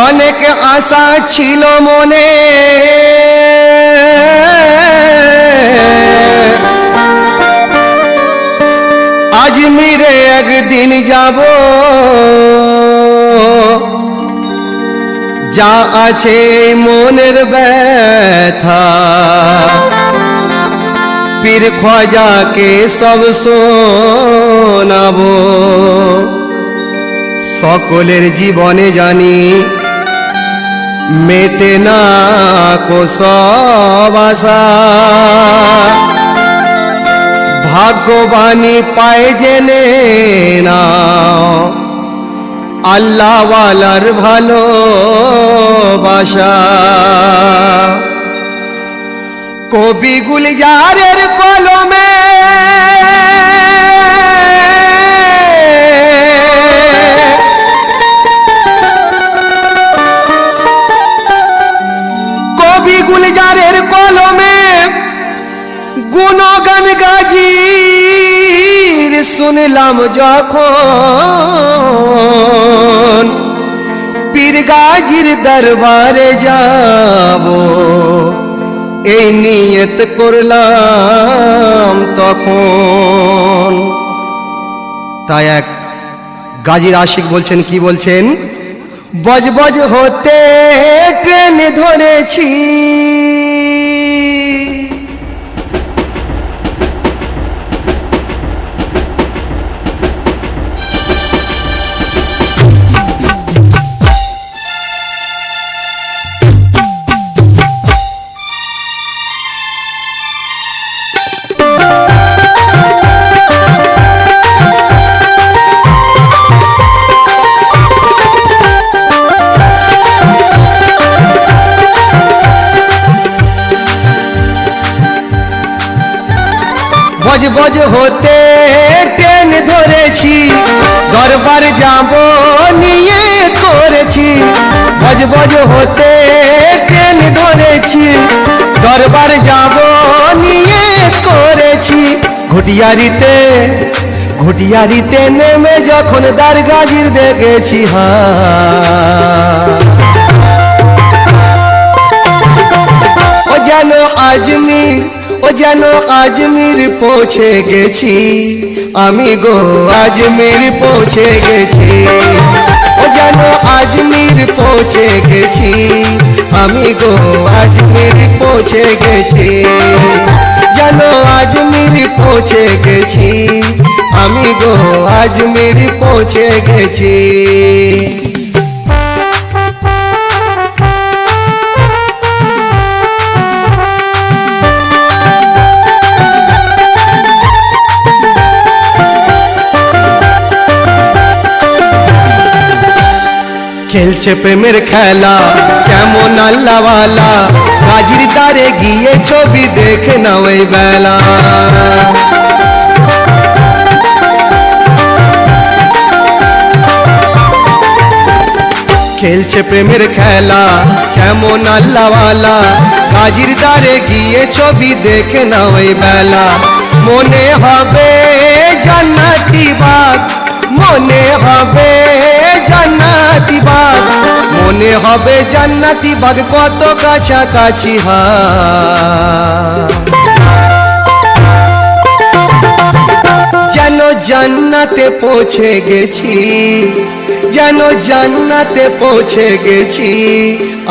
অনেক আশা ছিল মনে, আজমিরে একদিন যাব, যা আছে মনের ব্যথা পীর খ্বাজাকে সব শোনাবো। সকলের জীবনে জানি মেটে না কো সব আশা, ভাগ্যবানী পায় জেনে নাও আল্লাহওয়ালার ভালোবাসা। কবি গুলজারের কলমে গুলজারের কলমে গুণগান গাজির শুনলাম যখন, পীর গাজির দরবারে যাব এই নিয়ত করলাম তখন। তাই এক গাজির আশিক বলছেন, কি বলছেন? বজবজ হতে ট্রেন ধরেছি, বজবজ হতে ট্রেন ধরেছি, দরবার যাব নিয়ে করেছি। বজবজ হতে ট্রেন ধরেছি, দরবার যাব নিয়ে করেছি। ঘুটিয়ারিতে নেমে যখন দারগাজির দেখেছি ও যেন আজমির, ও যেন আজমির পৌঁছে গেছি আমি গো, আজমির পৌঁছে গেছি। ও যেন আজমির পৌঁছে গেছি আমি গো, আজমির পৌঁছে গেছি। যেন আজমির পৌঁছে গেছি আমি গো, আজমির পৌঁছে গেছি। খেলছে প্রেমের খেলা কেমন আল্লাহওয়ালা, গাজির দ্বারে গিয়ে ছবি দেখে নাও এই বেলা। খেলছে প্রেমের খেলা কেমন আল্লাহওয়ালা, গাজির দ্বারে গিয়ে ছবি দেখে নাও এই বেলা। মনে হবে জান্নাতি বাগ, মনে হবে জান্নাতি বাগ, মনে হবে জান্নাতি বাগ, কত কাছাকাছি যেন জান্নাতে পৌঁছে গেছি, যেন জান্নাতে পৌঁছে গেছি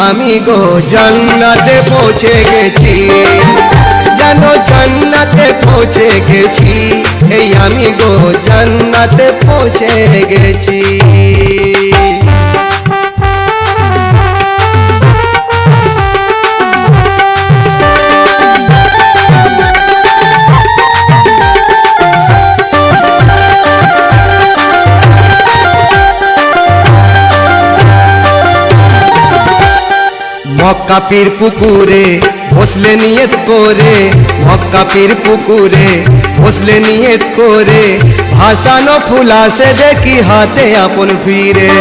আমি গো, জান্নাতে পৌঁছে গেছি। যেন জান্নাতে পৌঁছে গেছি এই আমি গো, জান্নাতে পৌঁছে গেছি। মক্কা পীর পুকুরে বসলে নিয়ত করে, মক্কা পীর পুকুরে বসলে নিয়ত করে, ভাসানো ফুলা সে দেখি হাতে আপন ফিরে।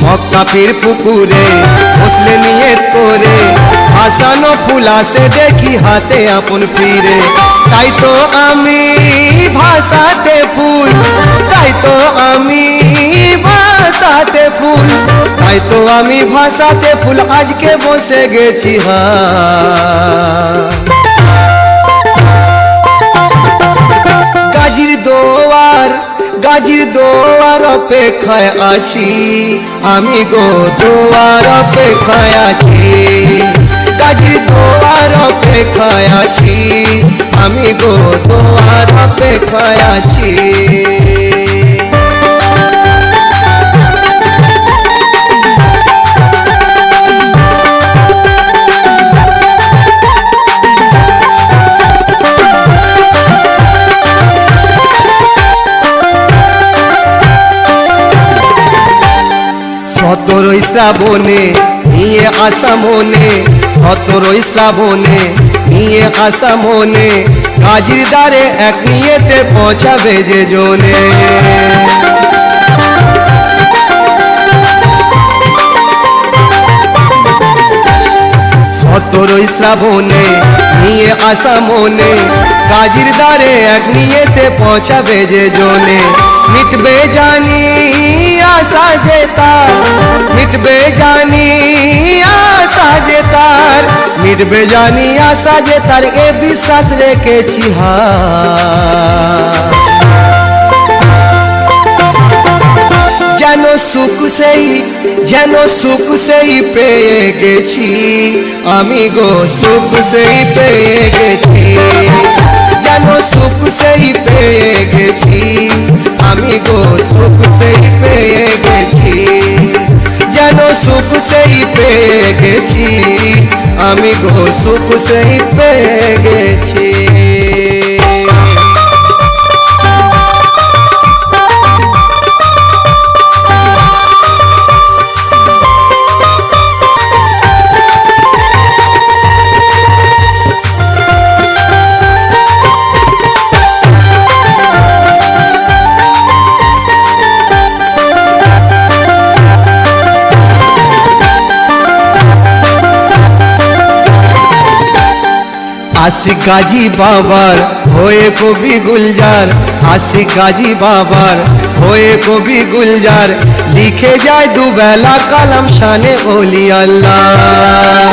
মক্কা পীর পুকুরে বসলে নিয়ত করে ভাসানো ফুল আসে দেখি হাতে আপন ফিরে। তাই তো আমি ভাসাতে ফুল, তাই তো আমি ভাসাতে ফুল, তাই তো আমি ভাসাতে ফুল আজকে বসে গেছি গাজীর দোয়ার, গাজীর দোয়ার অপেক্ষায় আছি আমি গো, দোয়ার অপেক্ষায় আছি, গাজীর দোয়ার অপেক্ষায় আছি আমি গো, দোয়ার অপেক্ষায় আছি। সতেরোই শ্রাবণে নিয়ে আসা মনে, সতেরোই শ্রাবণে নিয়ে আসা মনে, গাজীর দ্বারে এক নিয়েতে পৌঁছাবে যে জনে। সতেরোই শ্রাবণে নিয়ে আসা মনে, গাজীর দ্বারে এক নিয়েতে পৌঁছাবে যে জনে। মিটবে জানি আশা যে তার, মিটবে জানি আশা যে তার, মিটবে জানি আশা যে তার, এ বিশ্বাস রেখেছি যেন সুখ সেই, যেন সুখ সেই পেয়ে গেছি আমি গো, সুখ সেই পেয়ে গেছি, যেন সুখ সেই পেয়ে গেছি আমি গো, সুখ সেই পেয়ে গেছি, যেন সুখ সেই পেয়ে গেছি আমি গো, সুখ সেই পেয়ে গেছি। আশিক গাজী বাবার হয়ে কবি গুলজার, আশিক গাজী বাবার হয়ে কবি গুলজার, লিখে যায় দুবেলা কালাম শানে ওলি আল্লাহ।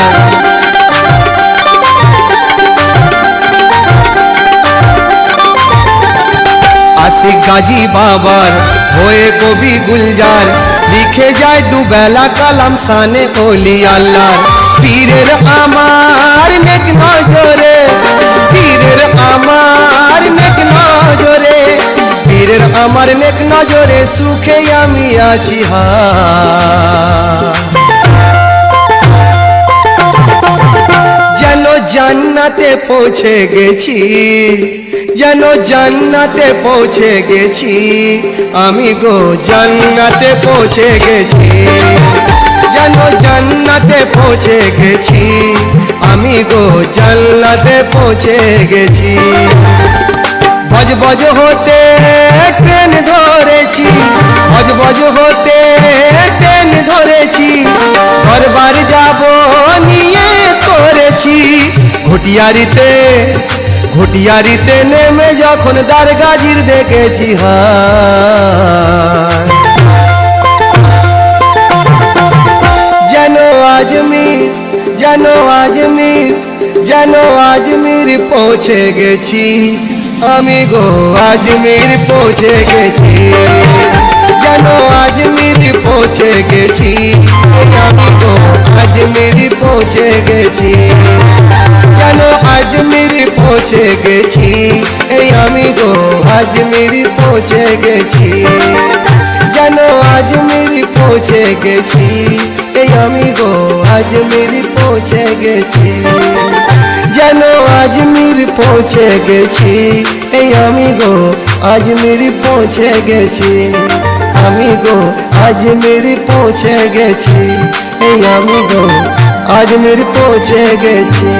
আশিক গাজী বাবার হয়ে কবি গুলজার, লিখে যায় দুবেলা কালাম শানে ওলি আল্লাহ। পীরের আমার নেক নজরে, পীরের আমার নেক নজরে, পীরের আমার নেক নজরে সুখে আমি আছি যেন জান্নাতে পৌঁছে গেছি, যেন জান্নাতে পৌঁছে গেছি আমি গো, জান্নাতে পৌঁছে গেছি, যেন জান্নাতে পৌঁছে গেছি আমি গো, জান্নাতে পৌঁছে গেছি। বজ বজ হতে ট্রেন ধরেছি, বজ বজ হতে ট্রেন ধরেছি, ঘরবার যাব নিয়ে করেছি। ঘটিয়ারিতে, ঘটিয়ারিতে নেমে যখন দ্বার গাজীর দেখেছি যেন আজমির, যেন আজমির, যেন আজমির পৌঁছে গেছি আমি গো, আজমির পৌঁছে গেছি, যেন আজমির পৌঁছে গেছি আমি গো, আজমির পৌঁছে গেছি, যেন আজমির পৌঁছে গেছি এই আমি গো, আজমির পৌঁছে গেছি, যেন আজমির পৌঁছে গেছি এই আমি গো, আজমির পৌঁছে গেছি, যেন আজমির পৌঁছে গেছি এই আমি গো, আজমির পৌঁছে গেছি আমি গো, আজমির পৌঁছে গেছি এই আমি গো, আজমির পৌঁছে গেছি।